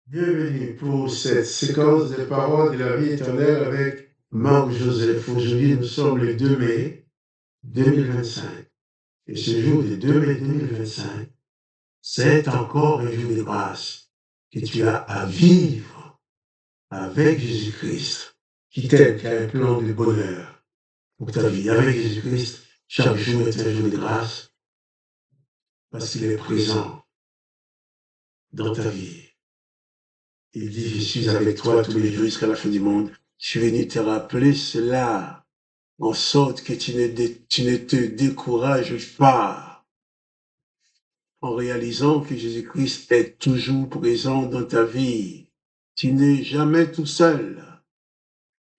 Bienvenue pour cette séquence des paroles de la vie éternelle avec Marc Joseph. Aujourd'hui, nous sommes le 2 mai 2025. Et ce jour du 2 mai 2025, c'est encore un jour de grâce que tu as à vivre avec Jésus-Christ, qui t'aime, qui a un plan de bonheur pour ta vie. Avec Jésus-Christ, chaque jour est un jour de grâce parce qu'il est présent dans ta vie. Il dit, je suis avec toi tous les jours jusqu'à la fin du monde. Je suis venu te rappeler cela, en sorte que tu ne te décourages pas, en réalisant que Jésus-Christ est toujours présent dans ta vie. Tu n'es jamais tout seul.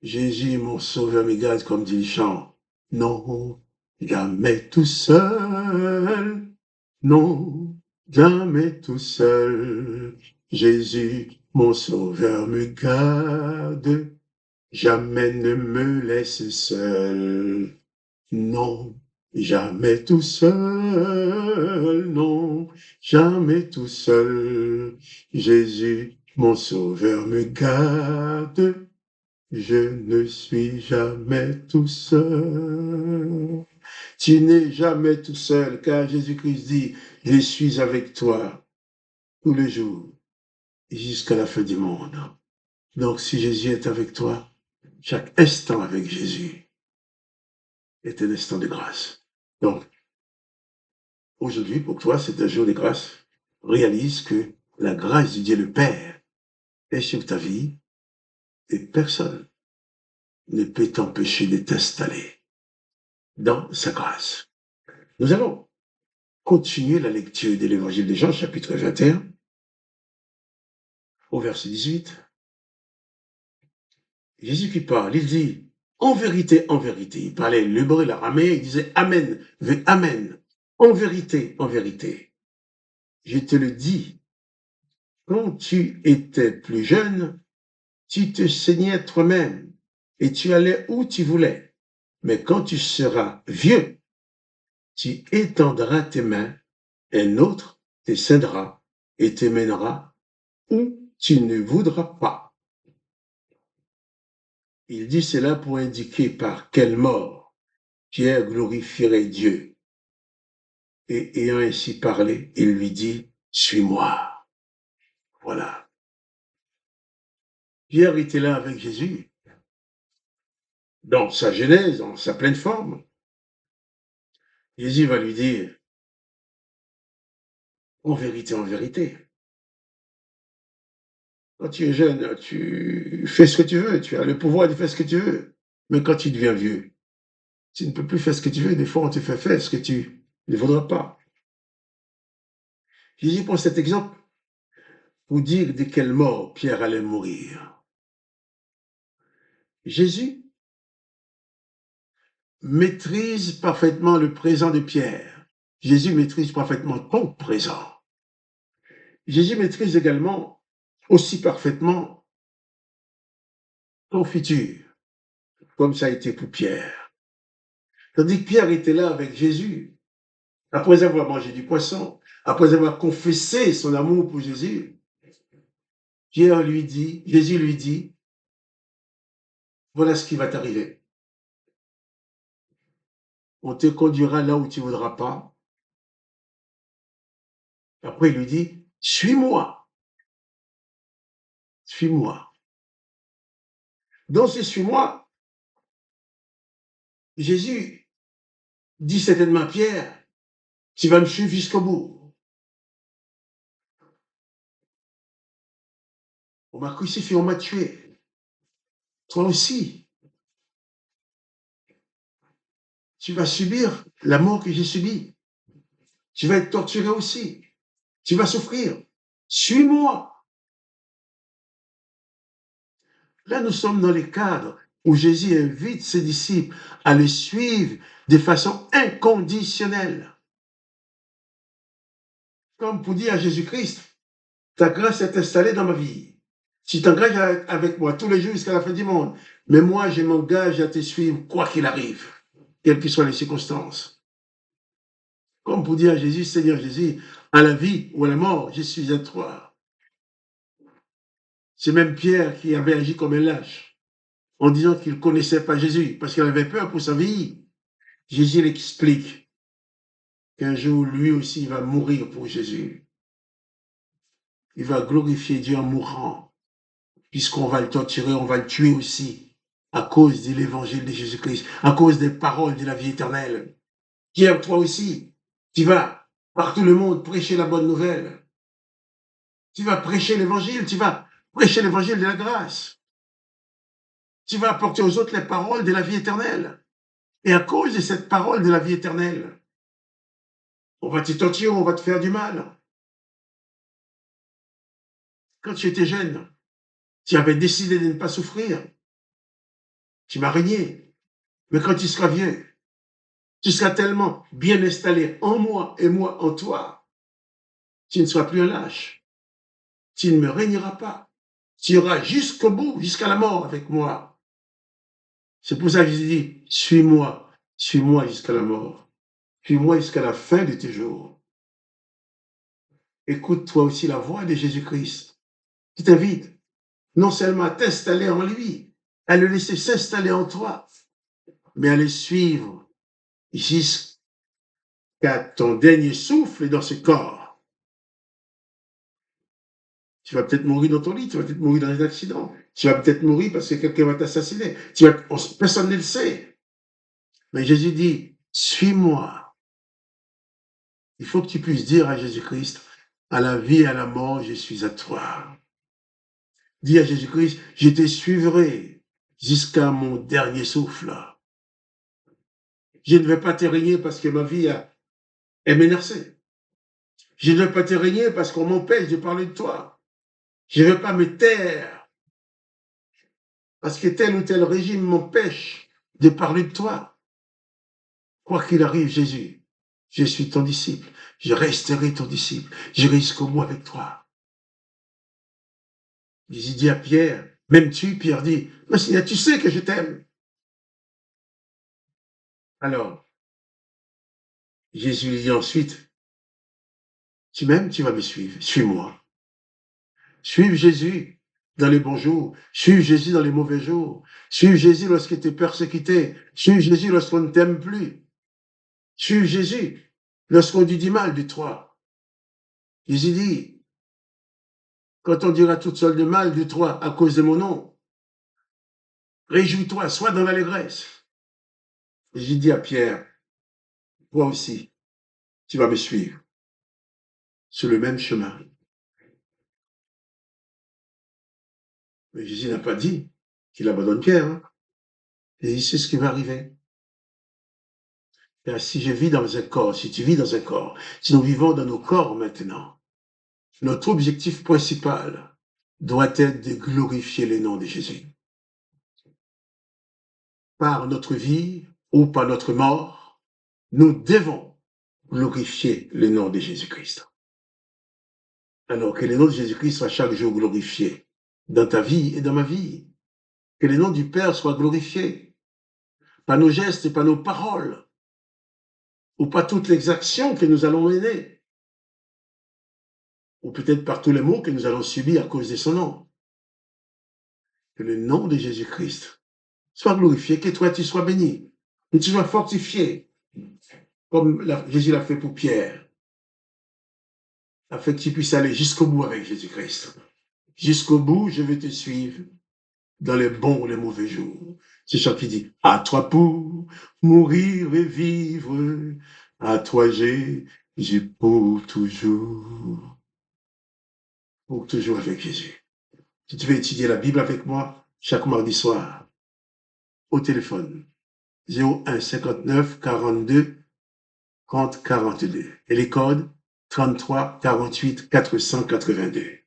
Jésus, mon sauveur, me garde, comme dit le chant. Non, jamais tout seul. Non, jamais tout seul. Jésus, mon sauveur, me garde. Jamais ne me laisse seul. Non, jamais tout seul. Non, jamais tout seul. Jésus, mon sauveur, me garde. Je ne suis jamais tout seul. Tu n'es jamais tout seul, car Jésus-Christ dit, je suis avec toi tous les jours, jusqu'à la fin du monde. Donc, si Jésus est avec toi, chaque instant avec Jésus est un instant de grâce. Donc, aujourd'hui, pour toi, c'est un jour de grâce. Réalise que la grâce de Dieu le Père est sur ta vie et personne ne peut t'empêcher de t'installer dans sa grâce. Nous allons continuer la lecture de l'évangile de Jean, chapitre 21, au verset 18. Jésus qui parle, il dit, en vérité, il parlait l'hébreu, l'araméen, il disait Amen, Amen, en vérité, je te le dis, quand tu étais plus jeune, tu te saignais toi-même et tu allais où tu voulais. Mais quand tu seras vieux, tu étendras tes mains, un autre te cédera et te mènera où tu ne voudras pas. Il dit cela pour indiquer par quelle mort Pierre glorifierait Dieu. Et ayant ainsi parlé, il lui dit, suis-moi. Voilà. Pierre était là avec Jésus, dans sa genèse, dans sa pleine forme. Jésus va lui dire, en vérité, quand tu es jeune, tu fais ce que tu veux, tu as le pouvoir de faire ce que tu veux. Mais quand tu deviens vieux, tu ne peux plus faire ce que tu veux. Des fois, on te fait faire ce que tu ne voudras pas. Jésus prend cet exemple pour dire de quelle mort Pierre allait mourir. Jésus maîtrise parfaitement le présent de Pierre. Jésus maîtrise parfaitement ton présent. Jésus maîtrise également aussi parfaitement ton futur, comme ça a été pour Pierre. Tandis que Pierre était là avec Jésus, après avoir mangé du poisson, après avoir confessé son amour pour Jésus, Jésus lui dit, voilà ce qui va t'arriver. On te conduira là où tu ne voudras pas. Après, il lui dit, suis-moi. Suis-moi. Dans ce suis-moi, Jésus dit certainement à Pierre, tu vas me suivre jusqu'au bout. On m'a crucifié, on m'a tué. Toi aussi, tu vas subir la mort que j'ai subie. Tu vas être torturé aussi. Tu vas souffrir. Suis-moi. Là, nous sommes dans les cadres où Jésus invite ses disciples à le suivre de façon inconditionnelle. Comme pour dire à Jésus-Christ, ta grâce est installée dans ma vie. Tu t'engages avec moi tous les jours jusqu'à la fin du monde. Mais moi, je m'engage à te suivre quoi qu'il arrive, quelles que soient les circonstances. Comme pour dire à Jésus, Seigneur Jésus, à la vie ou à la mort, je suis à toi. C'est même Pierre qui avait agi comme un lâche en disant qu'il ne connaissait pas Jésus parce qu'il avait peur pour sa vie. Jésus l'explique qu'un jour, lui aussi, il va mourir pour Jésus. Il va glorifier Dieu en mourant, puisqu'on va le torturer, on va le tuer aussi, à cause de l'évangile de Jésus-Christ, à cause des paroles de la vie éternelle. Pierre, toi aussi, tu vas partout le monde prêcher la bonne nouvelle. Tu vas prêcher l'évangile, tu vas prêcher l'évangile de la grâce. Tu vas apporter aux autres les paroles de la vie éternelle. Et à cause de cette parole de la vie éternelle, on va te torturer, on va te faire du mal. Quand tu étais jeune, tu avais décidé de ne pas souffrir. Tu m'as régné. Mais quand tu seras vieux, tu seras tellement bien installé en moi et moi en toi. Tu ne seras plus un lâche. Tu ne me régneras pas. Tu iras jusqu'au bout, jusqu'à la mort avec moi. C'est pour ça que je dis, suis-moi jusqu'à la mort. Suis-moi jusqu'à la fin de tes jours. Écoute toi aussi la voix de Jésus-Christ qui t'invite non seulement à t'installer en lui, à le laisser s'installer en toi, mais à le suivre jusqu'à ton dernier souffle dans ce corps. Tu vas peut-être mourir dans ton lit, tu vas peut-être mourir dans un accident, tu vas peut-être mourir parce que quelqu'un va t'assassiner. Personne ne le sait. Mais Jésus dit, suis-moi. Il faut que tu puisses dire à Jésus-Christ, à la vie et à la mort, je suis à toi. Dis à Jésus-Christ, je te suivrai jusqu'à mon dernier souffle. Je ne vais pas te régner parce que ma vie est menacée. Je ne vais pas te régner parce qu'on m'empêche de parler de toi. Je ne vais pas me taire parce que tel ou tel régime m'empêche de parler de toi. Quoi qu'il arrive, Jésus, je suis ton disciple. Je resterai ton disciple. J'irai jusqu'au bout avec toi. Jésus dit à Pierre, même tu, Pierre dit, mais Seigneur, tu sais que je t'aime. Alors, Jésus lui dit ensuite, tu m'aimes, tu vas me suivre. Suis-moi. Suive Jésus dans les bons jours. Suive Jésus dans les mauvais jours. Suive Jésus lorsqu'il était persécuté. Suive Jésus lorsqu'on ne t'aime plus. Suive Jésus lorsqu'on dit du mal de toi. Jésus dit, quand on dira toute seule de mal de toi à cause de mon nom, réjouis-toi, sois dans l'allégresse. Jésus dit à Pierre, toi aussi, tu vas me suivre sur le même chemin. Mais Jésus n'a pas dit qu'il abandonne Pierre. Hein. Il dit, c'est ce qui va arriver. Et si je vis dans un corps, si tu vis dans un corps, si nous vivons dans nos corps maintenant, notre objectif principal doit être de glorifier le nom de Jésus. Par notre vie ou par notre mort, nous devons glorifier le nom de Jésus-Christ. Alors que le nom de Jésus-Christ soit chaque jour glorifié dans ta vie et dans ma vie. Que le nom du Père soit glorifié par nos gestes et par nos paroles, ou par toutes les actions que nous allons mener, ou peut-être par tous les maux que nous allons subir à cause de son nom. Que le nom de Jésus-Christ soit glorifié, que toi tu sois béni, que tu sois fortifié, comme Jésus l'a fait pour Pierre, afin que tu puisses aller jusqu'au bout avec Jésus-Christ. Jusqu'au bout, je vais te suivre dans les bons ou les mauvais jours. C'est ça qui dit, à toi pour mourir et vivre, à toi j'ai pour toujours avec Jésus. Si tu veux étudier la Bible avec moi, chaque mardi soir, au téléphone, 01 59 42 30 42. Et les codes, 33 48 482.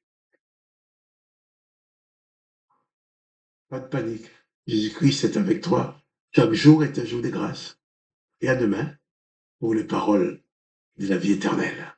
Pas de panique. Jésus-Christ est avec toi. Chaque jour est un jour de grâce. Et à demain pour les paroles de la vie éternelle.